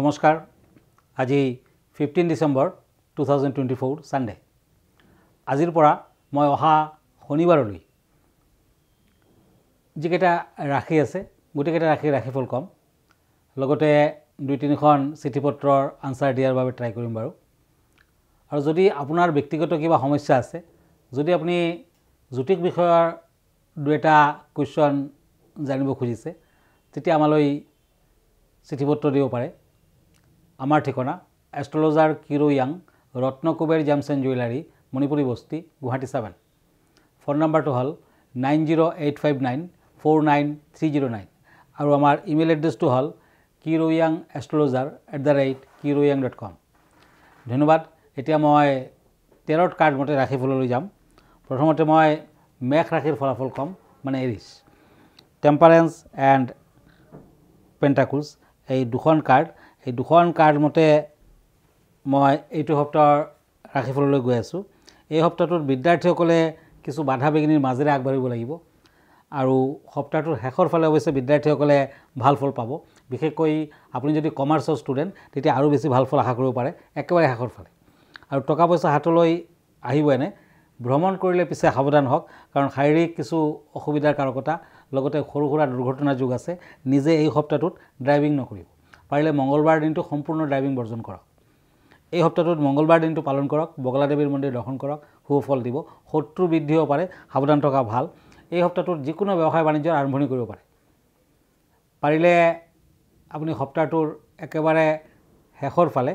নমস্কাৰ আজি 15 ডিসেম্বৰ 2024 সানডে আজিৰ পৰা মই অহা শনিবাৰলৈ যিকেইটা ৰাখি আছে গোটেইকেইটা ৰাখিফল কম লগতে দুই তিনিখন চিঠিপত্ৰৰ আনসাৰ দিয়াৰ বাবে ট্ৰাই কৰিম বাৰু আৰু যদি আপোনাৰ ব্যক্তিগত কিবা সমস্যা আছে যদি আপুনি জ্যোতিষ বিষয়ৰ দুটা কোৱেশ্চন জানিব খুজিছে তেতিয়া আমালৈ চিঠিপত্ৰ দিব পাৰে আমাৰ ঠিকনা astrologer Kiro Yang Ratnakuber gems and jewellery Manipuri Basti Guwahati 7 phone নম্বৰটো হল 9085949309 আৰু আমাৰ ইমেইল এড্ৰেছটো হল kiroyangastrologer@kiroyang.com ধন্যবাদ এতিয়া মই 13 কাৰ্ড মতে ৰাখিফললৈ যাম প্ৰথমতে মই মেঘ ৰাশিৰ ফলাফল কম মানে এৰিছ টেম্পাৰেন্স এণ্ড পেন্টাকলছ এই দুখন কাৰ্ড মতে মই এইটো সপ্তাহৰ ৰাশিফললৈ গৈ আছো এই সপ্তাহটোত বিদ্যাৰ্থীসকলে কিছু বাধা বিঘিনিৰ মাজেৰে আগবাঢ়িব লাগিব আৰু সপ্তাহটোৰ শেষৰ ফালে অৱশ্যে বিদ্যাৰ্থীসকলে ভাল ফল পাব বিশেষকৈ আপুনি যদি কমাৰ্চৰ ষ্টুডেণ্ট তেতিয়া আৰু বেছি ভাল ফল আশা কৰিব পাৰে একেবাৰে শেষৰ ফালে আৰু টকা পইচা হাতলৈ আহিব এনে ভ্ৰমণ কৰিলে পিছে সাৱধান হওক কাৰণ শাৰীৰিক কিছু অসুবিধাৰ কাৰকতা লগতে সৰু সৰু দুৰ্ঘটনাৰ যোগ আছে নিজে এই সপ্তাহটোত ড্ৰাইভিং নকৰিব পাৰিলে মঙ্গলবাৰ দিনটো সম্পূৰ্ণ ড্ৰাইভিং বৰ্জন কৰক এই সপ্তাহটোত মঙ্গলবাৰ দিনটো পালন কৰক বগলাদেৱীৰ মন্দিৰ দৰ্শন কৰক শুভ ফল দিব শত্ৰু বৃদ্ধি হ'ব পাৰে সাৱধান থকা ভাল এই সপ্তাহটোত যিকোনো ব্যৱসায় বাণিজ্যৰ আৰম্ভণি কৰিব পাৰে পাৰিলে আপুনি সপ্তাহটোৰ একেবাৰে শেষৰ ফালে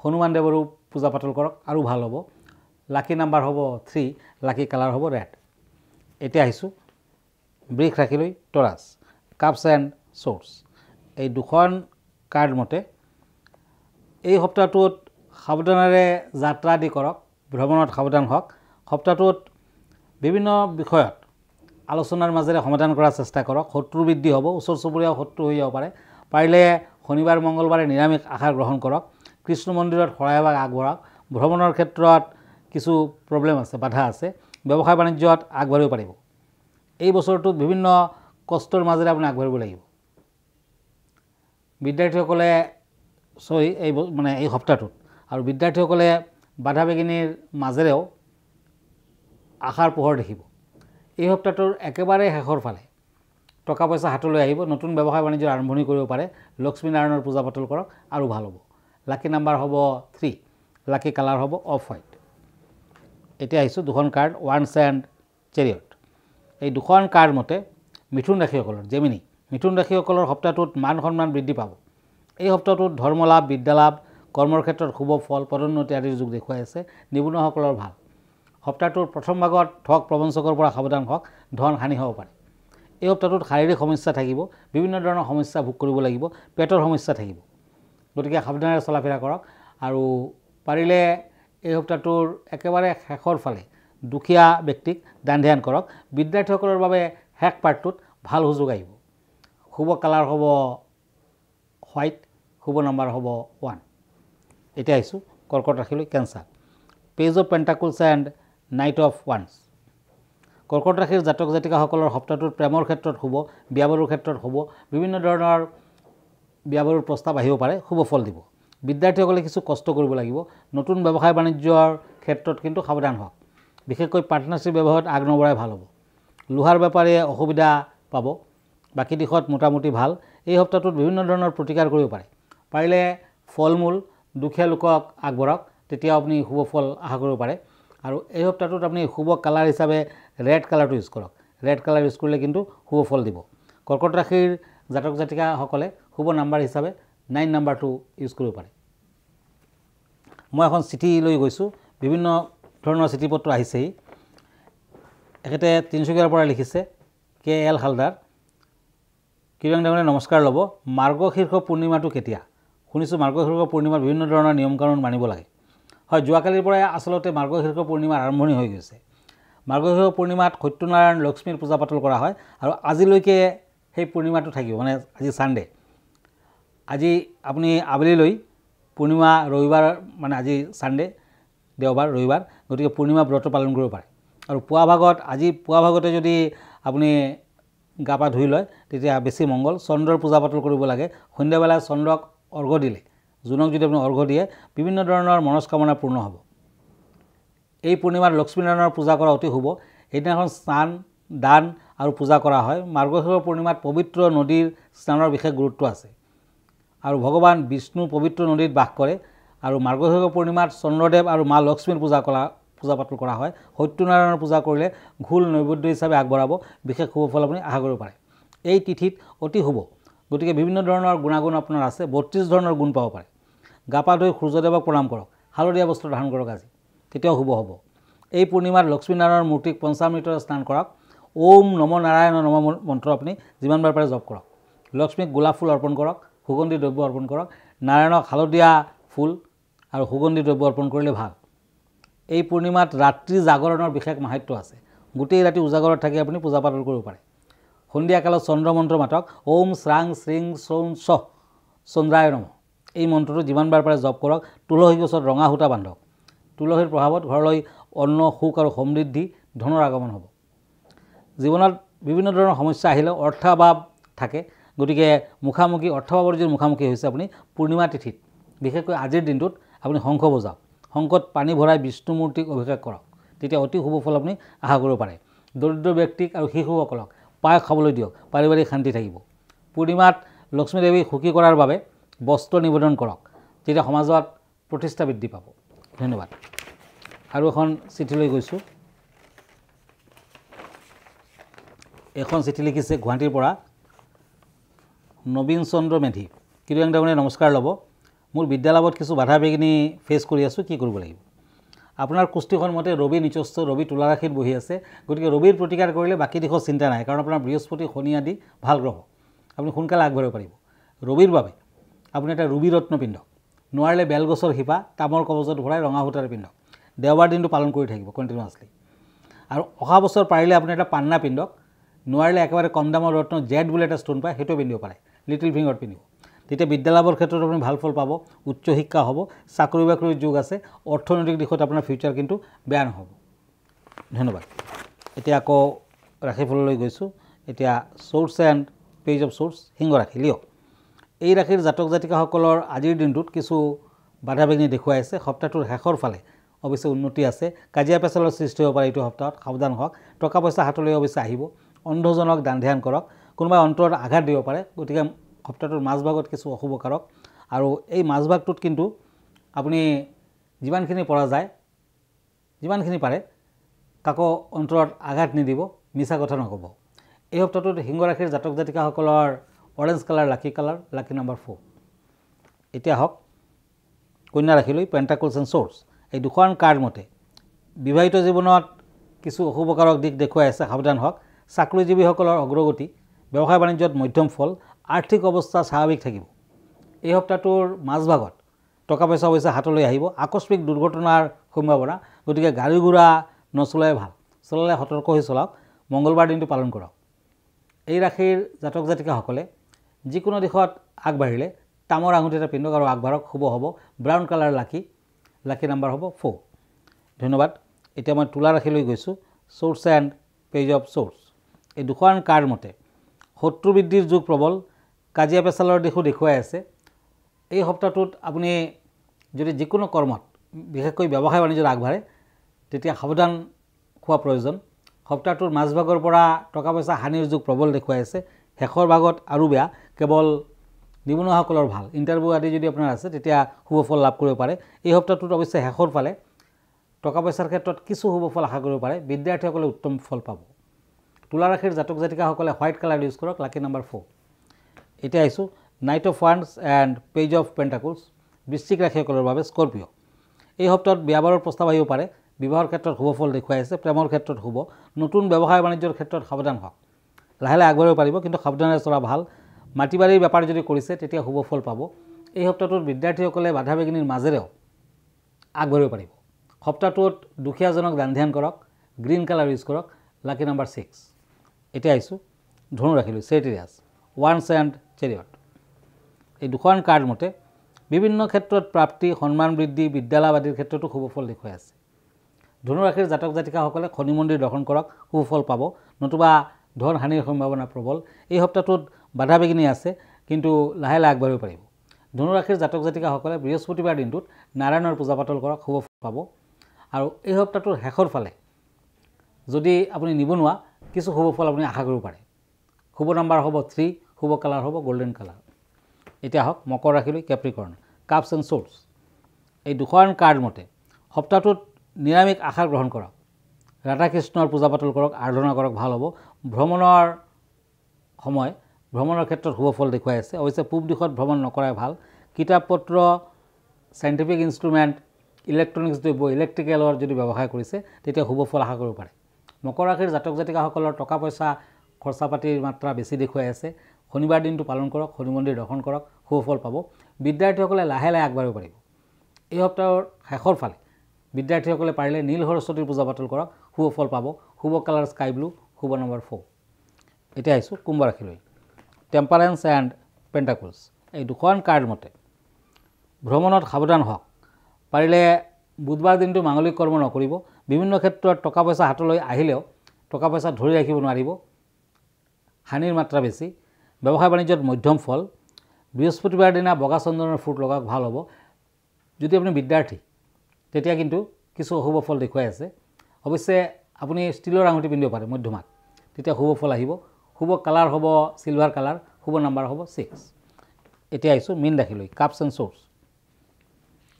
হনুমান দেৱৰো পূজা পাতল কৰক আৰু ভাল হ'ব লাকি নাম্বাৰ হ'ব 3 লাকি কালাৰ হ'ব ৰেড এতিয়া আহিছো বৃষ ৰাখিলৈ টৰাছ কাপছ এণ্ড সোৰ্ডছ এই দুখন কাৰ্ড মতে এই সপ্তাহটোত সাৱধানেৰে যাত্ৰা আদি কৰক ভ্ৰমণত সাৱধান হওক সপ্তাহটোত বিভিন্ন বিষয়ত আলোচনাৰ মাজেৰে সমাধান কৰাৰ চেষ্টা কৰক শত্ৰু বৃদ্ধি হ'ব ওচৰ চুবুৰীয়া শত্ৰু হৈ যাব পাৰে পাৰিলে শনিবাৰ মঙ্গলবাৰে নিৰামিষ আহাৰ গ্ৰহণ কৰক কৃষ্ণ মন্দিৰত শৰাইভাগ আগবঢ়াওক ভ্ৰমণৰ ক্ষেত্ৰত কিছু প্ৰবলেম আছে বাধা আছে ব্যৱসায় বাণিজ্যত আগবাঢ়িব পাৰিব এই বছৰটোত বিভিন্ন কষ্টৰ মাজেৰে আপুনি আগবাঢ়িব লাগিব বিদ্যাৰ্থীসকলে এই সপ্তাহটোত আৰু বিদ্যাৰ্থীসকলে বাধা বিঘিনিৰ মাজেৰেও আশাৰ পোহৰ দেখিব এই সপ্তাহটোৰ একেবাৰে শেষৰ ফালে টকা পইচা হাতলৈ আহিব নতুন ব্যৱসায় বাণিজ্যৰ আৰম্ভণি কৰিব পাৰে লক্ষ্মী নাৰায়ণৰ পূজা পাতল কৰক আৰু ভাল হ'ব লাকি নাম্বাৰ হ'ব 3 লাকি কালাৰ হ'ব অফ হোৱাইট এতিয়া আহিছো দুখন কাৰ্ড ওৱান্স এণ্ড চেৰিয়ট এই দুখন কাৰ্ড মতে মিথুন ৰাশিসকলৰ জেমিনি মিথুন ৰাশিসকলৰ সপ্তাহটোত মান সন্মান বৃদ্ধি পাব এই সপ্তাহটোত ধৰ্মলাভ বিদ্যালাভ কৰ্মৰ ক্ষেত্ৰত শুভ ফল পদোন্নতি আদিৰ যোগ দেখুৱাই আছে নিবনুৱাসকলৰ ভাল সপ্তাহটোৰ প্ৰথম ভাগত ঠগ প্ৰবঞ্চকৰ পৰা সাৱধান হওক ধন হানি হ'ব পাৰে এই সপ্তাহটোত শাৰীৰিক সমস্যা থাকিব বিভিন্ন ধৰণৰ সমস্যা ভোগ কৰিব লাগিব পেটৰ সমস্যা থাকিব গতিকে সাৱধানেৰে চলাফেৰা কৰক আৰু পাৰিলে এই সপ্তাহটোৰ একেবাৰে শেষৰ ফালে দুখীয়া ব্যক্তিক দান ধ্যান কৰক বিদ্যাৰ্থীসকলৰ বাবে শেষ পাৰ্টটোত ভাল সুযোগ আহিব শুভ কালাৰ হ'ব হোৱাইট শুভ নম্বৰ হ'ব 1 এতিয়া আহিছো কৰ্কট ৰাশিলৈ cancer page of pentacles and knight of ওৱান্স কৰ্কট ৰাশিৰ জাতক জাতিকাসকলৰ সপ্তাহটোত প্ৰেমৰ ক্ষেত্ৰত শুভ বিয়াবাৰুৰ ক্ষেত্ৰত শুভ বিভিন্ন ধৰণৰ বিয়াবাৰুৰ প্ৰস্তাৱ আহিব পাৰে শুভ ফল দিব বিদ্যাৰ্থীসকলে কিছু কষ্ট কৰিব লাগিব নতুন ব্যৱসায় বাণিজ্যৰ ক্ষেত্ৰত কিন্তু সাৱধান হওক বিশেষকৈ পাৰ্টনাৰশ্বিপ ব্যৱহাৰত আগ নবঢ়াই ভাল হ'ব লোহাৰ বেপাৰীয়ে অসুবিধা পাব বাকী দিশত মোটামুটি ভাল এই সপ্তাহটোত বিভিন্ন ধৰণৰ প্ৰতিকাৰ কৰিব পাৰে পাৰিলে ফলমূল দুখীয়া লোকক আগবঢ়াওক তেতিয়া আপুনি শুভ ফল আশা কৰিব পাৰে আৰু এই সপ্তাহটোত আপুনি শুভ কালাৰ হিচাপে ৰেড কালাৰটো ইউজ কৰক ৰেড কালাৰ ইউজ কৰিলে কিন্তু শুভ ফল দিব কৰ্কট ৰাশিৰ জাতক জাতিকাসকলে শুভ নাম্বাৰ হিচাপে 9 নাম্বাৰটো ইউজ কৰিব পাৰে মই এখন চিঠি লৈ গৈছো বিভিন্ন ধৰণৰ চিঠিপত্ৰ আহিছেই এখেতে তিনচুকীয়াৰ পৰা লিখিছে KL হালদাৰ কিৰণ ডাঙৰীয়া নমস্কাৰ ল'ব মাৰ্গশীৰ্ষ পূৰ্ণিমাটো কেতিয়া শুনিছো মাৰ্গশীৰ্ষ পূৰ্ণিমাৰ বিভিন্ন ধৰণৰ নিয়ম কানুন মানিব লাগে হয় যোৱাকালিৰ পৰা আচলতে মাৰ্গশীৰ্ষ পূৰ্ণিমাৰ আৰম্ভণি হৈ গৈছে মাৰ্গশীৰ্ষ পূৰ্ণিমাত সত্যনাৰায়ণ লক্ষ্মীৰ পূজা পাতল কৰা হয় আৰু আজিলৈকে সেই পূৰ্ণিমাটো থাকিব মানে আজি সানডে আজি আপুনি আবেলিলৈ পূৰ্ণিমা ৰবিবাৰ মানে আজি সানডে দেওবাৰ ৰবিবাৰ গতিকে পূৰ্ণিমা ব্ৰত পালন কৰিব পাৰে আৰু পুৱা ভাগতে যদি আপুনি গা পা ধুই লয় তেতিয়া বেছি মংগল চন্দ্ৰৰ পূজা পাতল কৰিব লাগে সন্ধ্যাবেলা চন্দ্ৰক অৰ্ঘ্য দিলে জোনক যদি আপুনি অৰ্ঘ্য দিয়ে বিভিন্ন ধৰণৰ মনস্কামনা পূৰ্ণ হ'ব। এই পূৰ্ণিমাত লক্ষ্মীনাৰায়ণৰ পূজা কৰা অতি শুভ। সেইদিনাখন স্নান দান আৰু পূজা কৰা হয়। মাৰ্গশিৰ পূৰ্ণিমাত পবিত্ৰ নদীৰ স্নানৰ বিশেষ গুৰুত্ব আছে আৰু ভগৱান বিষ্ণু পবিত্ৰ নদীত বাস কৰে আৰু মাৰ্গশিৰ পূৰ্ণিমাত চন্দ্ৰদেৱ আৰু মা লক্ষ্মীৰ পূজা পাতল কৰা হয়। সত্যনাৰায়ণৰ পূজা কৰিলে ঘোল নৈবেদ্য হিচাপে আগবঢ়াব বিশেষ শুভ ফল আপুনি আশা কৰিব পাৰে। এই তিথিত অতি শুভ, গতিকে বিভিন্ন ধৰণৰ গুণাগুণ আপোনাৰ আছে, 32 ধৰণৰ গুণ পাব পাৰে। গা পা ধুই সূৰ্যদেৱক প্ৰণাম কৰক, হালধীয়া বস্ত্ৰ ধাৰণ কৰক আজি, তেতিয়াও শুভ হ'ব। এই পূৰ্ণিমাত লক্ষ্মীনাৰায়ণৰ মূৰ্তিক পঞ্চামৃতৰে স্নান কৰক। ওম নম নাৰায়ণ নম মন্ত্ৰ আপুনি যিমানবাৰ পাৰে জপ কৰক। লক্ষ্মীক গোলাপ ফুল অৰ্পণ কৰক, সুগন্ধি দ্ৰব্য অৰ্পণ কৰক। নাৰায়ণক হালধীয়া ফুল আৰু সুগন্ধি দ্ৰব্য অৰ্পণ কৰিলে ভাল। এই পূৰ্ণিমাত ৰাত্ৰি জাগৰণৰ বিশেষ মাহাত্য আছে। গোটেই ৰাতি উজাগৰত থাকি আপুনি পূজা পাতল কৰিব পাৰে। সন্ধিয়া কালত চন্দ্ৰ মন্ত্ৰ মাতক, ওম শ্ৰাং শ্ৰীং শ্ৰৌং ছ চন্দ্ৰায় নম। এই মন্ত্ৰটো যিমানবাৰ পাৰে জপ কৰক। তুলসী গছত ৰঙা সূতা বান্ধক। তুলসীৰ প্ৰভাৱত ঘৰলৈ অন্ন সুখ আৰু সমৃদ্ধি ধনৰ আগমন হ'ব। জীৱনত বিভিন্ন ধৰণৰ সমস্যা আহিলেও অৰ্থভাৱ থাকে, গতিকে মুখামুখি অৰ্থভাৱৰ যদি মুখামুখি হৈছে আপুনি পূৰ্ণিমা তিথিত, বিশেষকৈ আজিৰ দিনটোত আপুনি শংখ বজাওক, শংখত পানী ভৰাই বিষ্ণু মূৰ্তিক অভিষেক কৰক, তেতিয়া অতি শুভ ফল আপুনি আশা কৰিব পাৰে। দৰিদ্ৰ ব্যক্তিক আৰু শিশুসকলক পায়স খাবলৈ দিয়ক, পাৰিবাৰিক শান্তি থাকিব। পূৰ্ণিমাত লক্ষ্মী দেৱীক সুখী কৰাৰ বাবে বস্ত্ৰ নিবেদন কৰক, তেতিয়া সমাজত প্ৰতিষ্ঠা বৃদ্ধি পাব। ধন্যবাদ। আৰু এখন চিঠি লৈ গৈছোঁ। এখন চিঠি লিখিছে গুৱাহাটীৰ পৰা নবীন চন্দ্ৰ মেধি। কিৰিয়াং ডাঙৰীয়া নমস্কাৰ ল'ব। মোৰ বিদ্যালয়ত কিছু বাধা বিঘিনি ফেচ কৰি আছোঁ, কি কৰিব লাগিব? আপোনাৰ কুষ্টিখন মতে ৰবি নিচস্থ, ৰবি তুলা ৰাশিত বহি আছে, গতিকে ৰবিৰ প্ৰতিকাৰ কৰিলে বাকী দিশত চিন্তা নাই, কাৰণ আপোনাৰ বৃহস্পতি শনি আদি ভাল গ্ৰহ, আপুনি সোনকালে আগবাঢ়িব পাৰিব। ৰবিৰ বাবে আপুনি এটা ৰুবি ৰত্ন পিন্ধক, নোৱাৰিলে বেলগছৰ শিপা তামৰ কবজত ভৰাই ৰঙা সূতাৰে পিন্ধক। দেওবাৰ দিনটো পালন কৰি থাকিব কণ্টিনিউৱাছলি। আৰু অহা বছৰ পাৰিলে আপুনি এটা পান্না পিন্ধক, নোৱাৰিলে একেবাৰে কম দামৰ ৰত্ন জেড বুলি এটা ষ্টোন পায়, সেইটো পিন্ধিব পাৰে, লিটিল ফিংগাৰত পিন্ধিব। তেতিয়া বিদ্যালাভৰ ক্ষেত্ৰত আপুনি ভাল ফল পাব, উচ্চ শিক্ষা হ'ব, চাকৰি বাকৰিৰ যোগ আছে, অৰ্থনৈতিক দিশত আপোনাৰ ফিউচাৰ কিন্তু বেয়া নহ'ব। ধন্যবাদ। এতিয়া আকৌ ৰাশিফললৈ গৈছোঁ। এতিয়া swords and page of swords, সিংহ ৰাশি, লিঅ'। এই ৰাশিৰ জাতক জাতিকাসকলৰ আজিৰ দিনটোত কিছু বাধা বিঘিনি দেখুৱাই আছে। সপ্তাহটোৰ শেষৰ ফালে অৱশ্যে উন্নতি আছে। কাজিয়া পেচালৰ সৃষ্টি হ'ব পাৰে এইটো সপ্তাহত, সাৱধান হওক। টকা পইচা হাতলৈ অৱশ্যে আহিব। অন্ধজনক দান ধ্যান কৰক। কোনোবাই অন্তৰত আঘাত দিব পাৰে, গতিকে সপ্তাহটোৰ মাজভাগত কিছু অশুভ কাৰক। আৰু এই মাজভাগটোত কিন্তু আপুনি যিমানখিনি পৰা যায়, যিমানখিনি পাৰে কাকো অন্তৰত আঘাত নিদিব, মিছা কথা নক'ব। এই সপ্তাহটোত সিংহ ৰাশিৰ জাতক জাতিকাসকলৰ অৰেঞ্জ কালাৰ লাকি কালাৰ, লাকি নাম্বাৰ 4। এতিয়া হওক কন্যা ৰাশিলৈ, পেণ্টাকলছ এণ্ড চ'ৰ্চ। এই দুখন কাৰ্ড মতে বিবাহিত জীৱনত কিছু অশুভকাৰক দিশ দেখুৱাই আছে, সাৱধান হওক। চাকৰিজীৱীসকলৰ অগ্ৰগতি, ব্যৱসায় বাণিজ্যত মধ্যম ফল, আৰ্থিক অৱস্থা স্বাভাৱিক থাকিব। এই সপ্তাহটোৰ মাজভাগত টকা পইচা অৱশ্যে হাতলৈ আহিব। আকস্মিক দুৰ্ঘটনাৰ সম্ভাৱনা, গতিকে গাড়ী ঘোঁৰা নচলাই ভাল, চলালে সতৰ্ক হৈ চলাওক। মংগলবাৰ দিনটো পালন কৰক। এই ৰাশিৰ জাতক জাতিকাসকলে যিকোনো দিশত আগবাঢ়িলে তামৰ আঙুঠি এটা পিন্ধক আৰু আগবাঢ়ক, শুভ হ'ব। ব্ৰাউন কালাৰ লাকি, লাকি নাম্বাৰ হ'ব 4। ধন্যবাদ। এতিয়া মই তুলা ৰাশিলৈ গৈছোঁ। Source and page of source. এই দুখন কাৰ্ড মতে শত্ৰু বৃদ্ধিৰ যুগ প্ৰবল, কাজিয়া পেচালৰ দিশো দেখুৱাই আছে। এই সপ্তাহটোত আপুনি যদি যিকোনো কৰ্মত, বিশেষকৈ ব্যৱসায় বাণিজ্যত আগবাঢ়ে, তেতিয়া সাৱধান হোৱা প্ৰয়োজন। সপ্তাহটোৰ মাজভাগৰ পৰা টকা পইচা হানিৰ যুগ প্ৰবল দেখুৱাই আছে। শেষৰ ভাগত আৰু বেয়া, কেৱল নিবনুৱাসকলৰ ভাল। ইণ্টাৰভিউ আদি যদি আপোনাৰ আছে তেতিয়া শুভ ফল লাভ কৰিব পাৰে। এই সপ্তাহটোত অৱশ্যে শেষৰ ফালে টকা পইচাৰ ক্ষেত্ৰত কিছু শুভ ফল আশা কৰিব পাৰে। বিদ্যাৰ্থীসকলে উত্তম ফল পাব। তুলা ৰাশিৰ জাতক জাতিকাসকলে হোৱাইট কালাৰ ইউজ কৰক, লাকি নাম্বাৰ 4। এতিয়া আহিছোঁ knight of wands and page of pentacles. বৃশ্চিক ৰাশিসকলৰ বাবে স্কৰ্পিঅ'। এই সপ্তাহত বিয়া বাৰুৰ প্ৰস্তাৱ আহিব পাৰে। বিবাহৰ ক্ষেত্ৰত শুভ ফল দেখুৱাই আছে। প্ৰেমৰ ক্ষেত্ৰত শুভ। নতুন ব্যৱসায় বাণিজ্যৰ ক্ষেত্ৰত সাৱধান হওক। লাহে লাহে আগবাঢ়িব পাৰিব, কিন্তু সাৱধানেৰে চলা ভাল। মাটি বাৰীৰ বেপাৰ যদি কৰিছে তেতিয়া শুভ ফল পাব। এই সপ্তাহটোত বিদ্যাৰ্থীসকলে বাধা বিঘিনিৰ মাজেৰেও আগবাঢ়িব পাৰিব। সপ্তাহটোত দুখীয়াজনক দান ধ্যান কৰক, গ্ৰীণ কালাৰ ইউজ কৰক, লাকি নাম্বাৰ 6। এতিয়া আহিছোঁ ধনু ৰাশিলৈ, চেৰিটিৰিয়াছ, ওৱান্স এণ্ড চেৰিয়ট। এই দুখন কাৰ্ড মতে বিভিন্ন ক্ষেত্ৰত প্ৰাপ্তি, সন্মান বৃদ্ধি, বিদ্যালাভ আদিৰ ক্ষেত্ৰতো শুভ ফল দেখুৱাই আছে। ধনু ৰাশিৰ জাতক জাতিকাসকলে শনি মন্দিৰ দৰ্শন কৰক, শুভ ফল পাব, নতুবা ধন হানিৰ সম্ভাৱনা প্ৰবল। এই সপ্তাহটোত বাধা বিঘিনি আছে, কিন্তু লাহে লাহে আগবাঢ়িব পাৰিব। ধনু ৰাশিৰ জাতক জাতিকাসকলে বৃহস্পতিবাৰ দিনটোত নাৰায়ণৰ পূজা পাতল কৰক, শুভ ফল পাব। আৰু এই সপ্তাহটোৰ শেষৰ ফালে যদি আপুনি নিবনুৱা কিছু শুভ ফল আপুনি আশা কৰিব পাৰে। শুভ নাম্বাৰ হ'ব 3, শুভ কালাৰ হ'ব গোল্ডেন কালাৰ। এতিয়া হওক মকৰ ৰাশিলৈ কেপ্ৰিকৰ্ণ, কাপছ এণ্ড শ্বৰ্ডছ। এই দুখন কাৰ্ড মতে সপ্তাহটোত নিৰামিষ আহাৰ গ্ৰহণ কৰক, ৰাধাকৃষ্ণৰ পূজা পাতল কৰক, আৰাধনা কৰক, ভাল হ'ব। ভ্ৰমণৰ সময়, ভ্ৰমণৰ ক্ষেত্ৰত শুভ ফল দেখুৱাই আছে। অৱশ্যে পূব দিশত ভ্ৰমণ নকৰাই ভাল। কিতাপ পত্ৰ, চাইণ্টিফিক ইনষ্ট্ৰুমেণ্ট, ইলেক্ট্ৰনিক্স দ্ৰব্য, ইলেক্ট্ৰিকেলৰ যদি ব্যৱসায় কৰিছে তেতিয়া শুভ ফল আশা কৰিব পাৰে। মকৰ ৰাশিৰ জাতক জাতিকাসকলৰ টকা পইচা খৰচা পাতিৰ মাত্ৰা বেছি দেখুৱাই আছে। শনিবাৰ দিনটো পালন কৰক, শনি মন্দিৰ দৰ্শন কৰক, শুভ ফল পাব। বিদ্যাৰ্থীসকলে লাহে লাহে আগবাঢ়িব পাৰিব। এই সপ্তাহৰ শেষৰ ফালে বিদ্যাৰ্থীসকলে পাৰিলে নীল সৰস্বতীৰ পূজা পাতল কৰক, শুভ ফল পাব। শুভ কালাৰ স্কাই ব্লু, শুভ নম্বৰ 4। এতিয়া আহিছোঁ কুম্ভ ৰাশিলৈ, টেম্পাৰেন্স এণ্ড পেণ্টাকলছ। এই দুখন কাৰ্ড মতে ভ্ৰমণত সাৱধান হওক, পাৰিলে বুধবাৰ দিনটো মাঙ্গলিক কৰ্ম নকৰিব। বিভিন্ন ক্ষেত্ৰত টকা পইচা হাতলৈ আহিলেও টকা পইচা ধৰি ৰাখিব নোৱাৰিব, হানিৰ মাত্ৰা বেছি। ব্যৱসায় বাণিজ্যত মধ্যম ফল। বৃহস্পতিবাৰ দিনা বগা চন্দনৰ ফুট লগাওক, ভাল হ'ব। যদি আপুনি বিদ্যাৰ্থী তেতিয়া কিন্তু কিছু অশুভ ফল দেখুৱাই আছে। অৱশ্যে আপুনি ষ্টীলৰ আঙুঠি পিন্ধিব পাৰে মধ্যমাত, তেতিয়া শুভ ফল আহিব। শুভ কালাৰ হ'ব চিলভাৰ কালাৰ, শুভ নাম্বাৰ হ'ব 6। এতিয়া আহিছোঁ মীন ৰাশিলৈ, কাপছ এণ্ড শ্বৰ্ডছ।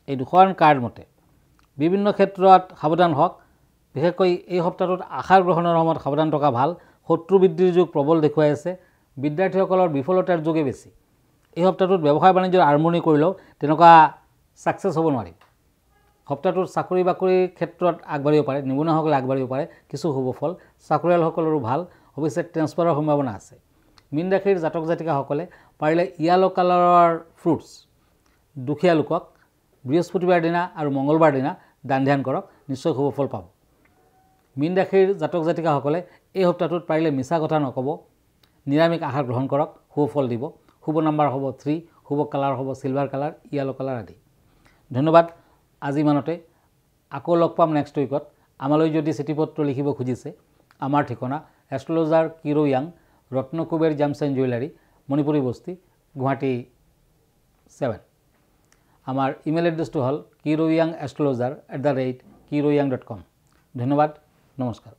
এই দুখন কাৰ্ড মতে বিভিন্ন ক্ষেত্ৰত সাৱধান হওক, বিশেষকৈ এই সপ্তাহটোত আহাৰ গ্ৰহণৰ সময়ত সাৱধান থকা ভাল। শত্ৰু বৃদ্ধিৰ যুগ প্ৰবল দেখুৱাই আছে। বিদ্যাৰ্থীসকলৰ বিফলতাৰ যুগে বেছি। এই সপ্তাহটোত ব্যৱসায় বাণিজ্যৰ আৰম্ভণি কৰিলেও তেনেকুৱা ছাকচেছ হ'ব নোৱাৰিব। সপ্তাহটোত চাকৰি বাকৰিৰ ক্ষেত্ৰত আগবাঢ়িব পাৰে, নিবনুৱাসকলে আগবাঢ়িব পাৰে, কিছু শুভ ফল। চাকৰিয়ালসকলৰো ভাল, অৱশ্যে ট্ৰেন্সফাৰৰ সম্ভাৱনা আছে। মীন ৰাশিৰ জাতক জাতিকাসকলে পাৰিলে য়েলো কালাৰৰ ফ্ৰুটছ দুখীয়া লোকক বৃহস্পতিবাৰ দিনা আৰু মঙ্গলবাৰ দিনা দান ধ্যান কৰক, নিশ্চয় শুভ ফল পাব। মীন ৰাশিৰ জাতক জাতিকাসকলে এই সপ্তাহটোত পাৰিলে মিছা কথা নক'ব, নিৰামিষ আহাৰ গ্ৰহণ কৰক, শুভ ফল দিব। শুভ নাম্বাৰ হ'ব 3, শুভ কালাৰ হ'ব চিলভাৰ কালাৰ, য়েলো কালাৰ আদি। ধন্যবাদ। আজি ইমানতে, আকৌ লগ পাম নেক্সট উইকত। আমালৈ যদি চিঠি পত্ৰ লিখিব খুজিছে, আমাৰ ঠিকনা astrologer Kiro Yang, Ratnakuber gems and jewellery, Manipuri Basti, Guwahati 7। আমাৰ ইমেইল এড্ৰেছটো হ'ল kiroyang@kiroyang.com। ধন্যবাদ, নমস্কাৰ।